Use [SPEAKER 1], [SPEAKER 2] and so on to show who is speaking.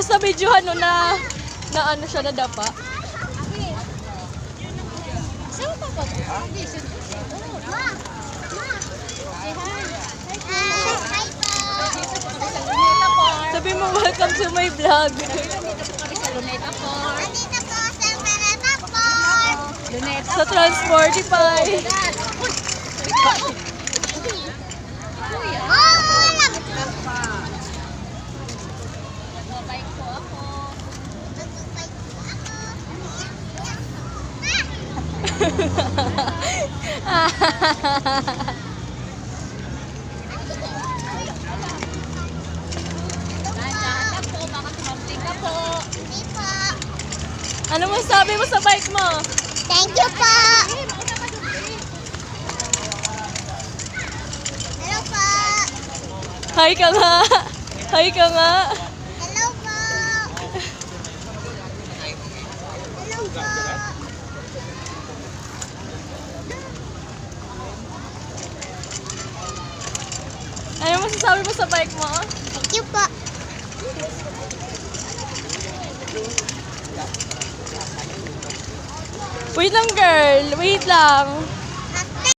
[SPEAKER 1] Tapos na-videohan no na ano siya, nadapa.
[SPEAKER 2] Saan pa ba?
[SPEAKER 1] Sabi mo, welcome to my vlog. Sa Transportify. Ano mo sabi mo sa bike mo?
[SPEAKER 3] Thank you po. Hello po.
[SPEAKER 1] Hi ka nga. Hi ka nga.
[SPEAKER 3] Hello po. Hello po.
[SPEAKER 1] Ano mo sasabi mo sa bike mo?
[SPEAKER 3] Thank you po.
[SPEAKER 1] Wait lang girl. Wait lang.